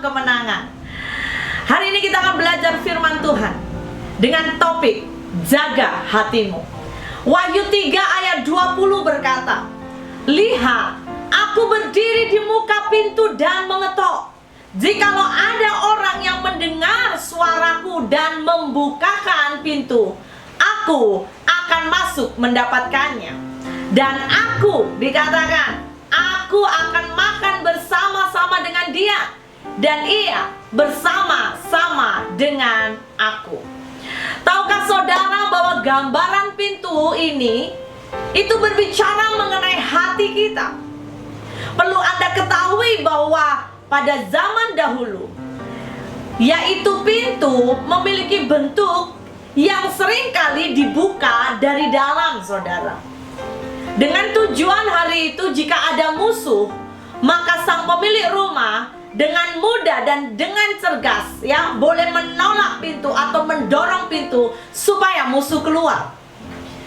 dalam kemenangan. Hari ini kita akan belajar firman Tuhan dengan topik jaga hatimu. Wahyu 3 ayat 20 berkata, "Lihat, aku berdiri di muka pintu dan mengetok. Jikalau ada orang yang mendengar suaraku dan membukakan pintu, aku akan masuk mendapatkannya. Dan aku," dikatakan, "aku akan makan bersama-sama dengan dia, dan ia bersama-sama dengan aku." Tahukah saudara bahwa gambaran pintu ini itu berbicara mengenai hati kita? Perlu Anda ketahui bahwa pada zaman dahulu, yaitu pintu memiliki bentuk yang seringkali dibuka dari dalam, saudara. Dengan tujuan hari itu jika ada musuh, maka sang pemilik rumah dengan mudah dan dengan cergas boleh menolak pintu atau mendorong pintu supaya musuh keluar.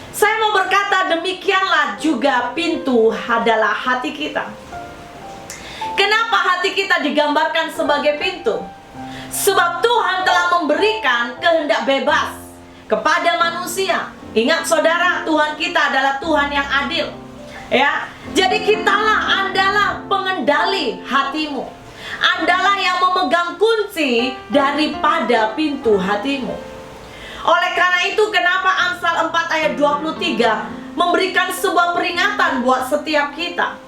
Saya mau berkata demikianlah juga pintu adalah hati kita. Kenapa hati kita digambarkan sebagai pintu? Sebab Tuhan telah memberikan kehendak bebas kepada manusia. Ingat saudara, Tuhan kita adalah Tuhan yang adil. Jadi Andalah pengendali hatimu. Andalah yang memegang kunci daripada pintu hatimu. Oleh karena itu, kenapa Amsal 4 ayat 23 memberikan sebuah peringatan buat setiap kita.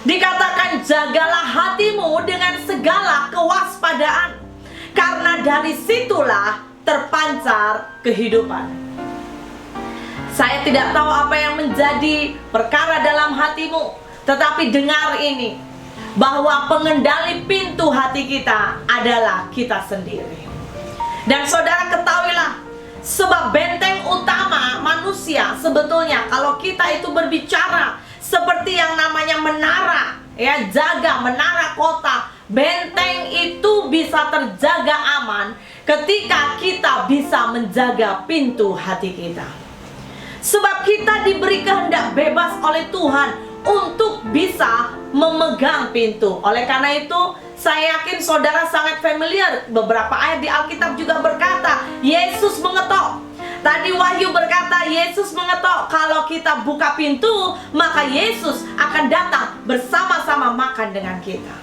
Dikatakan, "Jagalah hatimu dengan segala kewaspadaan, karena dari situlah terpancar kehidupan." Saya tidak tahu apa yang menjadi perkara dalam hatimu, tetapi dengar ini, bahwa pengendali pintu hati kita adalah kita sendiri. Dan saudara ketahuilah, sebab benteng utama manusia sebetulnya, kalau kita itu berbicara seperti yang namanya menara, jaga menara kota, benteng itu bisa terjaga aman ketika kita bisa menjaga pintu hati kita. Sebab kita diberi kehendak bebas oleh Tuhan untuk bisa memegang pintu. Oleh karena itu, saya yakin saudara sangat familiar. Beberapa ayat di Alkitab juga berkata, Yesus mengetok. Tadi Wahyu berkata, Yesus mengetok. Kalau kita buka pintu, maka Yesus akan datang bersama-sama makan dengan kita.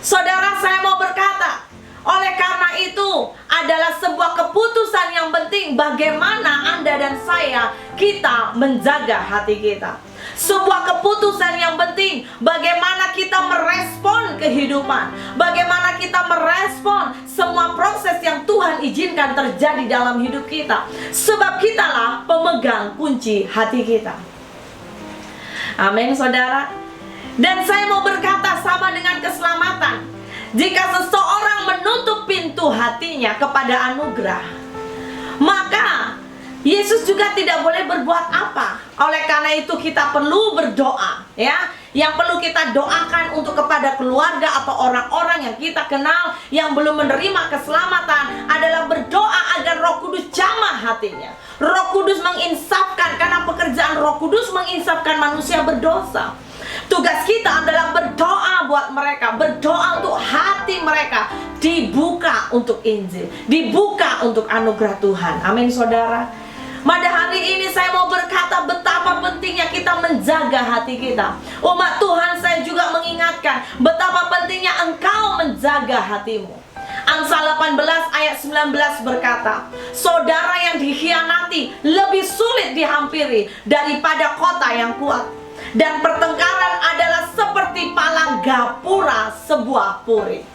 Saudara, saya mau berkata, oleh karena itu adalah sebuah keputusan yang penting bagaimana Anda dan saya kita menjaga hati kita. Sebuah keputusan yang penting bagaimana kita merespon kehidupan, bagaimana kita merespon semua proses yang Tuhan izinkan terjadi dalam hidup kita. Sebab kitalah pemegang kunci hati kita. Amin, saudara. Dan saya mau berkata sama dengan keselamatan. Jika seseorang menutup pintu hatinya kepada anugerah, maka Yesus juga tidak boleh berbuat apa. Oleh karena itu kita perlu berdoa, Yang perlu kita doakan untuk kepada keluarga atau orang-orang yang kita kenal yang belum menerima keselamatan adalah berdoa agar Roh Kudus jamah hatinya. Roh Kudus menginsafkan, karena pekerjaan Roh Kudus menginsafkan manusia berdosa. Tugas kita adalah berdoa buat mereka, berdoa untuk hati mereka dibuka untuk Injil, dibuka untuk anugerah Tuhan. Amin, saudara. Pada hari ini saya mau berkata betapa pentingnya kita menjaga hati kita. Umat Tuhan, saya juga mengingatkan betapa pentingnya engkau menjaga hatimu. Amsal 18 ayat 19 berkata, "Saudara yang dikhianati lebih sulit dihampiri daripada kota yang kuat. Dan pertengkaran adalah seperti palang gapura sebuah puri."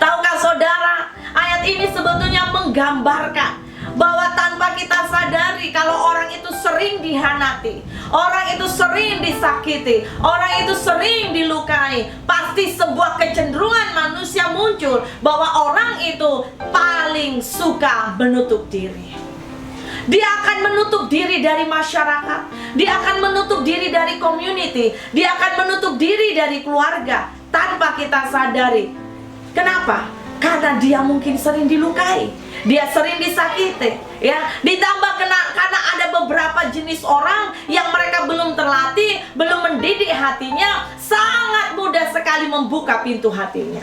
Tahukah saudara, ayat ini sebetulnya menggambarkan bahwa tanpa kita sadari kalau orang itu sering dihianati, orang itu sering disakiti, orang itu sering dilukai, pasti sebuah kecenderungan manusia muncul bahwa orang itu paling suka menutup diri. Dia akan menutup diri dari masyarakat, dia akan menutup diri dari community, dia akan menutup diri dari keluarga tanpa kita sadari. Kenapa? Karena dia mungkin sering dilukai, dia sering disakiti, ditambah karena ada beberapa jenis orang yang mereka belum terlatih, belum mendidik hatinya, sangat mudah sekali membuka pintu hatinya.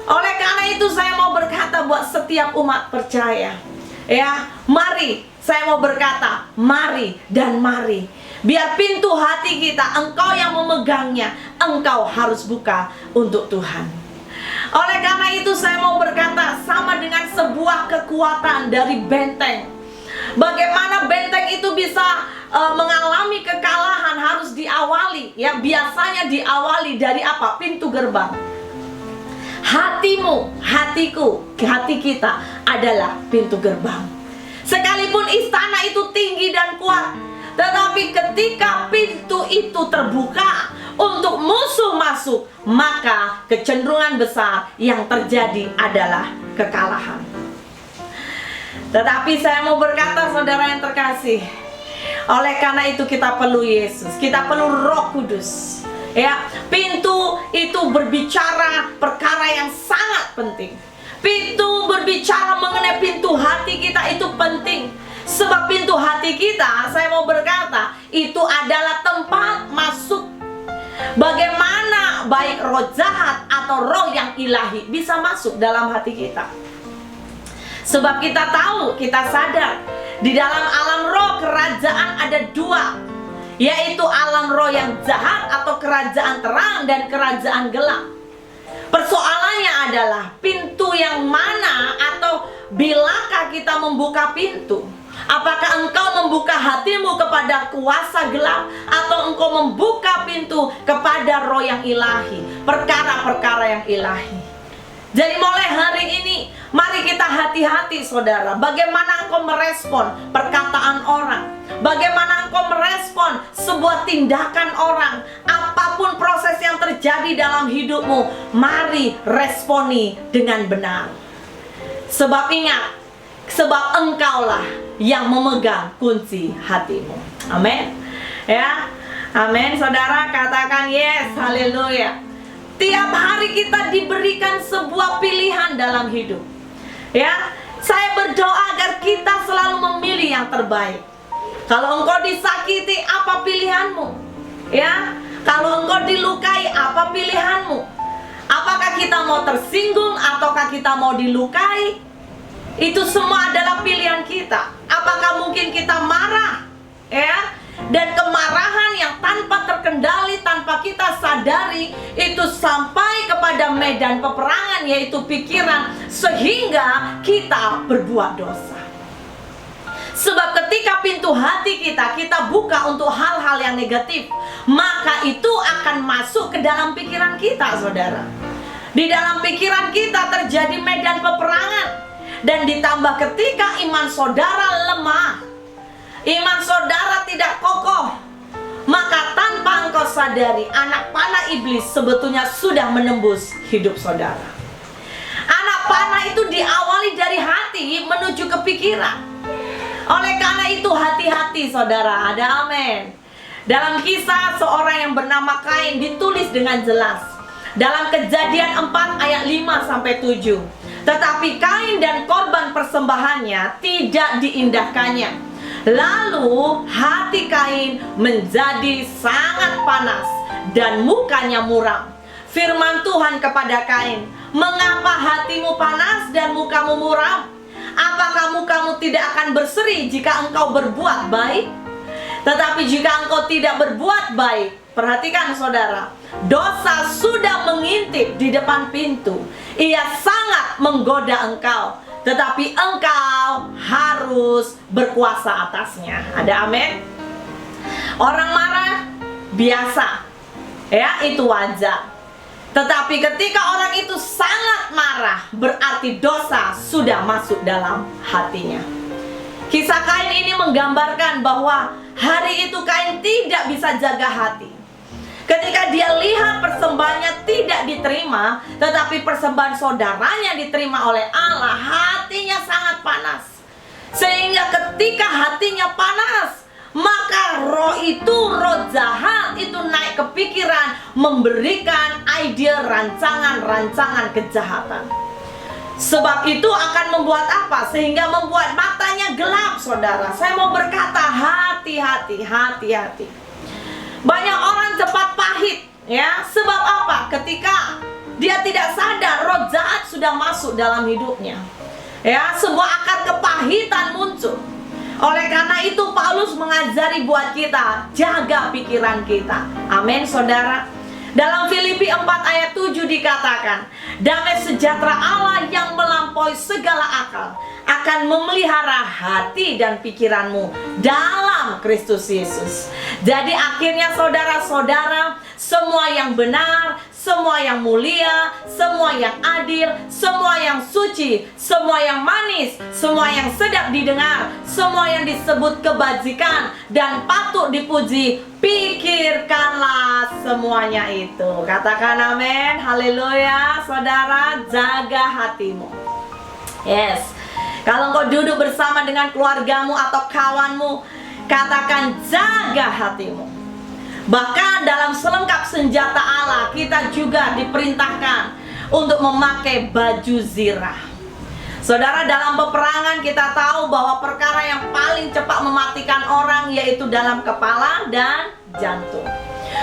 Oleh karena itu saya mau berkata buat setiap umat percaya, ya, mari, saya mau berkata, mari dan mari. Biar pintu hati kita, engkau yang memegangnya, engkau harus buka untuk Tuhan. Oleh karena itu saya mau berkata, sama dengan sebuah kekuatan dari benteng. Bagaimana benteng itu bisa mengalami kekalahan, harus diawali, ya, biasanya diawali dari apa? Pintu gerbang. Hatimu, hatiku, hati kita adalah pintu gerbang. Sekalipun istana itu tinggi dan kuat, tetapi ketika pintu itu terbuka untuk musuh masuk, maka kecenderungan besar yang terjadi adalah kekalahan. Tetapi saya mau berkata, saudara yang terkasih, oleh karena itu kita perlu Yesus, kita perlu Roh Kudus. Ya, pintu itu berbicara perkara yang sangat penting. Pintu berbicara mengenai pintu hati kita itu penting. Sebab pintu hati kita, saya mau berkata, itu adalah tempat masuk. Bagaimana baik roh jahat atau roh yang ilahi bisa masuk dalam hati kita. Sebab kita tahu, kita sadar, di dalam alam roh kerajaan ada dua, yaitu alam roh yang jahat atau kerajaan terang dan kerajaan gelap. Persoalannya adalah pintu yang mana, atau bilakah kita membuka pintu? Apakah engkau membuka hatimu kepada kuasa gelap, atau engkau membuka pintu kepada roh yang ilahi, perkara-perkara yang ilahi? Jadi mulai hari ini, mari kita hati-hati saudara. Bagaimana engkau merespon perkataan orang, bagaimana engkau merespon sebuah tindakan orang. Apapun proses yang terjadi dalam hidupmu, mari responi dengan benar. Sebab ingat, sebab engkaulah yang memegang kunci hatimu. Amin. Ya, amin. Saudara katakan yes, haleluya. Tiap hari kita diberikan sebuah pilihan dalam hidup. Ya, saya berdoa agar kita selalu memilih yang terbaik. Kalau engkau disakiti, apa pilihanmu? Ya, kalau engkau dilukai, apa pilihanmu? Apakah kita mau tersinggung ataukah kita mau dilukai? Itu semua adalah pilihan kita. Apakah mungkin kita marah? Ya, dan kemarahan yang tanpa terkendali, tanpa kita sadari, itu sampai kepada medan peperangan, yaitu pikiran, sehingga kita berbuat dosa. Sebab ketika pintu hati kita buka untuk hal-hal yang negatif, maka itu akan masuk ke dalam pikiran kita, saudara. Di dalam pikiran kita terjadi medan peperangan. Dan ditambah ketika iman saudara lemah, iman saudara tidak kokoh, maka tanpa engkau sadari, anak panah iblis sebetulnya sudah menembus hidup saudara. Anak panah itu diawali dari hati menuju ke pikiran. Oleh karena itu hati-hati saudara, ada amin. Dalam kisah seorang yang bernama Kain ditulis dengan jelas dalam Kejadian 4 ayat 5-7. Tetapi Kain dan korban persembahannya tidak diindahkannya. Lalu hati Kain menjadi sangat panas dan mukanya muram. Firman Tuhan kepada Kain, "Mengapa hatimu panas dan mukamu muram? Apakah mukamu tidak akan berseri jika engkau berbuat baik? Tetapi jika engkau tidak berbuat baik," perhatikan saudara, dosa sudah mengintip di depan pintu. Ia sangat menggoda engkau, tetapi engkau harus berkuasa atasnya. Ada amin? Orang marah biasa, ya, itu wajar. Tetapi ketika orang itu sangat marah, berarti dosa sudah masuk dalam hatinya. Kisah Kain ini menggambarkan bahwa hari itu Kain tidak bisa jaga hati. Ketika dia lihat persembahannya tidak diterima, tetapi persembahan saudaranya diterima oleh Allah, hatinya sangat panas. Sehingga ketika hatinya panas, maka roh itu, roh jahat itu naik ke pikiran, memberikan ide rancangan-rancangan kejahatan. Sebab itu akan membuat apa? Sehingga membuat matanya gelap, saudara. Saya mau berkata, hati-hati, hati-hati. Banyak orang cepat pahit, ya. Sebab apa? Ketika dia tidak sadar roh jahat sudah masuk dalam hidupnya. Ya, sebuah akar kepahitan muncul. Oleh karena itu Paulus mengajari buat kita, jaga pikiran kita. Amin, saudara. Dalam Filipi 4 ayat 7 dikatakan, damai sejahtera Allah yang melampaui segala akal akan memelihara hati dan pikiranmu dalam Kristus Yesus. Jadi akhirnya saudara-saudara, semua yang benar, semua yang mulia, semua yang adil, semua yang suci, semua yang manis, semua yang sedap didengar, semua yang disebut kebajikan dan patut dipuji, pikirkanlah semuanya itu. Katakan amin, haleluya. Saudara, jaga hatimu. Yes. Kalau engkau duduk bersama dengan keluargamu atau kawanmu, katakan jaga hatimu. Bahkan dalam selengkap senjata Allah, kita juga diperintahkan untuk memakai baju zirah. Saudara, dalam peperangan kita tahu bahwa perkara yang paling cepat mematikan orang yaitu dalam kepala dan jantung.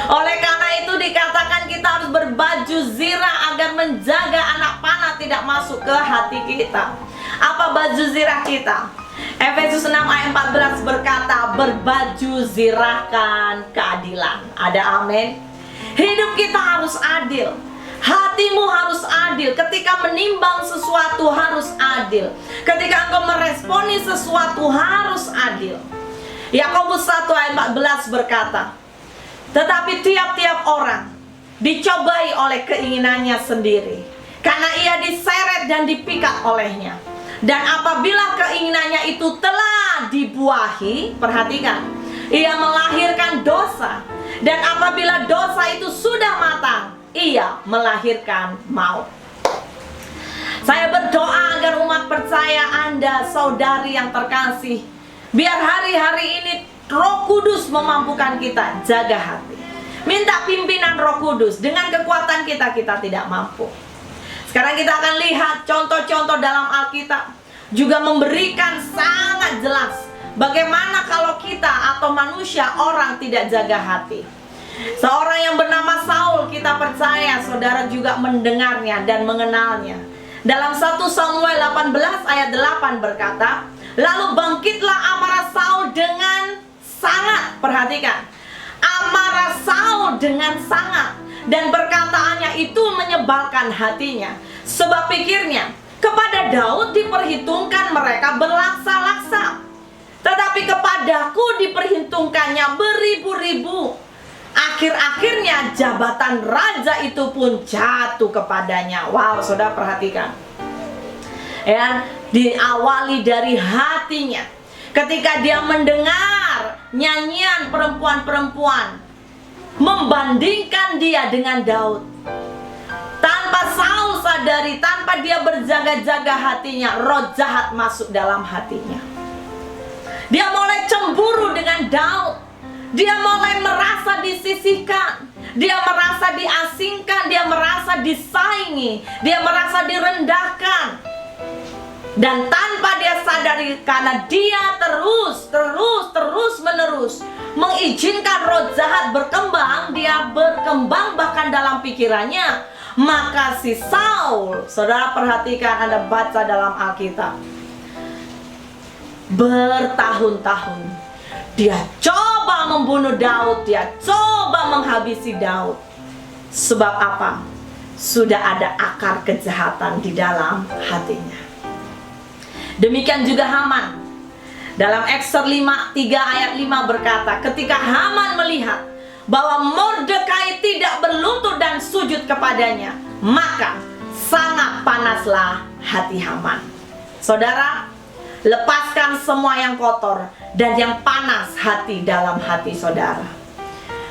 Oleh karena itu dikatakan kita harus berbaju zirah agar menjaga anak panah tidak masuk ke hati kita. Apa baju zirah kita? Efesus 6 ayat 14 berkata, berbaju zirahkan keadilan. Ada amin? Hidup kita harus adil. Hatimu harus adil. Ketika menimbang sesuatu harus adil. Ketika engkau meresponi sesuatu harus adil. Yakobus 1 ayat 14 berkata, tetapi tiap-tiap orang dicobai oleh keinginannya sendiri, karena ia diseret dan dipikat olehnya. Dan apabila keinginannya itu telah dibuahi, perhatikan, ia melahirkan dosa. Dan apabila dosa itu sudah matang, ia melahirkan maut. Saya berdoa agar umat percaya Anda, saudari yang terkasih, biar hari-hari ini Roh Kudus memampukan kita jaga hati. Minta pimpinan Roh Kudus. Dengan kekuatan kita tidak mampu. Sekarang kita akan lihat contoh-contoh dalam Alkitab juga memberikan sangat jelas bagaimana kalau kita atau manusia orang tidak jaga hati. Seorang yang bernama Saul, kita percaya saudara juga mendengarnya dan mengenalnya. Dalam 1 Samuel 18 ayat 8 berkata, lalu bangkitlah amarah Saul dengan sangat. Perhatikan, amarah Saul dengan sangat, dan perkataannya itu menyebalkan hatinya. Sebab pikirnya, kepada Daud diperhitungkan mereka berlaksa-laksa, tetapi kepadaku diperhitungkannya beribu-ribu. Akhir-akhirnya jabatan raja itu pun jatuh kepadanya. Wow, saudara perhatikan. Ya, diawali dari hatinya. Ketika dia mendengar nyanyian perempuan-perempuan membandingkan dia dengan Daud, tanpa Saul sadari, tanpa dia berjaga-jaga hatinya, roh jahat masuk dalam hatinya. Dia mulai cemburu dengan Daud. Dia mulai merasa disisihkan. Dia merasa diasingkan. Dia merasa disaingi. Dia merasa direndahkan. Dan tanpa dia sadari, karena dia terus menerus mengizinkan roh jahat berkembang, dia berkembang bahkan dalam pikirannya. Maka si Saul, saudara perhatikan, Anda baca dalam Alkitab, bertahun-tahun dia coba membunuh Daud, dia coba menghabisi Daud. Sebab apa? Sudah ada akar kejahatan di dalam hatinya. Demikian juga Haman. Dalam Ekser 3 ayat 5 berkata, ketika Haman melihat bahwa Mordekai tidak berlutut dan sujud kepadanya, maka sangat panaslah hati Haman. Saudara, lepaskan semua yang kotor dan yang panas hati dalam hati saudara.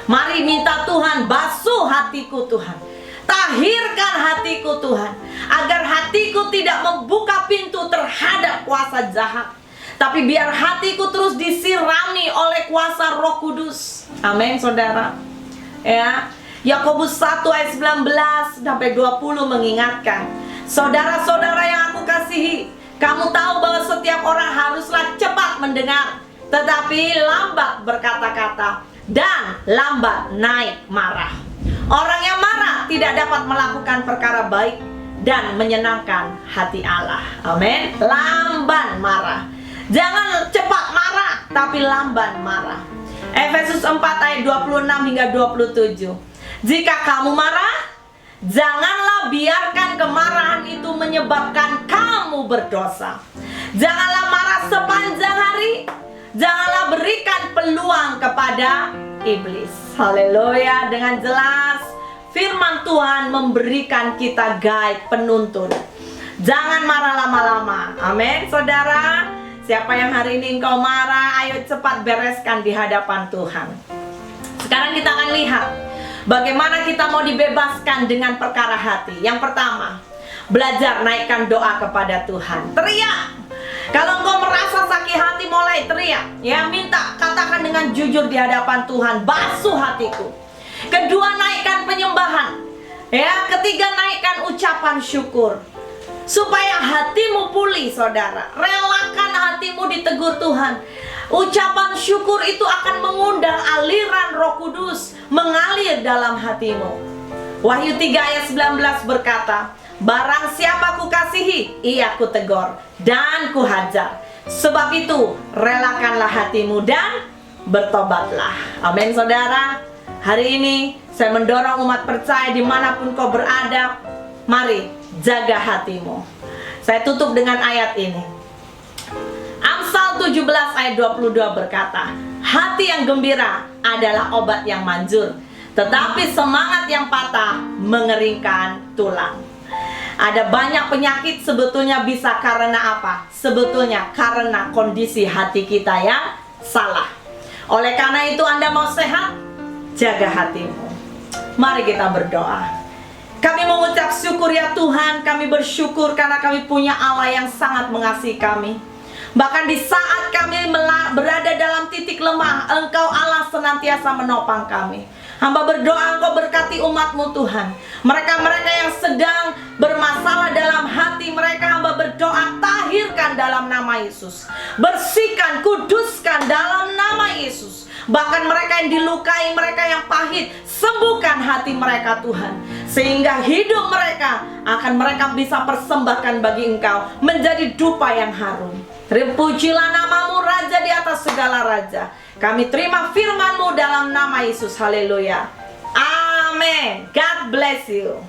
Mari minta Tuhan, basuh hatiku Tuhan, tahirkan hatiku Tuhan, agar hatiku tidak membuka pintu terhadap kuasa jahat, tapi biar hatiku terus disirami oleh kuasa Roh Kudus. Amin, saudara. Ya, Yakobus 1 ayat 19 sampai 20 mengingatkan, saudara-saudara yang aku kasihi, kamu tahu bahwa setiap orang haruslah cepat mendengar, tetapi lambat berkata-kata dan lambat naik marah. Orang yang marah tidak dapat melakukan perkara baik dan menyenangkan hati Allah. Amin. Lamban marah. Jangan cepat marah, tapi lamban marah. Efesus 4 ayat 26 hingga 27. Jika kamu marah, janganlah biarkan kemarahan itu menyebabkan kamu berdosa. Janganlah marah sepanjang hari. Janganlah berikan peluang kepada iblis. Haleluya. Dengan jelas firman Tuhan memberikan kita guide, penuntun. Jangan marah lama-lama. Amin, saudara. Siapa yang hari ini engkau marah, ayo cepat bereskan di hadapan Tuhan. Sekarang kita akan lihat bagaimana kita mau dibebaskan dengan perkara hati. Yang pertama, belajar naikkan doa kepada Tuhan. Teriak. Kalau engkau merasa sakit hati, mulai teriak. Ya, minta, katakan dengan jujur di hadapan Tuhan, basuh hatiku. Kedua, naikkan penyembahan. Ya, ketiga, naikkan ucapan syukur. Supaya hatimu pulih, saudara. Relakan hatimu ditegur Tuhan. Ucapan syukur itu akan mengundang aliran Roh Kudus mengalir dalam hatimu. Wahyu 3 ayat 19 berkata, barang siapa kukasihi, ia kutegur dan kuhajar. Sebab itu, relakanlah hatimu dan bertobatlah. Amin, saudara. Hari ini, saya mendorong umat percaya dimanapun kau berada, mari jaga hatimu. Saya tutup dengan ayat ini. Amsal 17 ayat 22 berkata, hati yang gembira adalah obat yang manjur, tetapi semangat yang patah mengeringkan tulang. Ada banyak penyakit sebetulnya bisa karena apa? Sebetulnya karena kondisi hati kita yang salah. Oleh karena itu Anda mau sehat? Jaga hatimu. Mari kita berdoa. Kami mengucap syukur ya Tuhan. Kami bersyukur karena kami punya Allah yang sangat mengasihi kami. Bahkan di saat kami berada dalam titik lemah, Engkau Allah senantiasa menopang kami. Hamba berdoa Engkau berkati umat-Mu Tuhan. Mereka-mereka yang sedang bermasalah dalam hati mereka, hamba berdoa tahirkan dalam nama Yesus. Bersihkan, kuduskan dalam nama Yesus. Bahkan mereka yang dilukai, mereka yang pahit, sembuhkan hati mereka Tuhan. Sehingga hidup mereka mereka bisa persembahkan bagi Engkau menjadi dupa yang harum. Terpujilah namamu Raja di atas segala raja. Kami terima firman-Mu dalam nama Yesus. Haleluya. Amin. God bless you.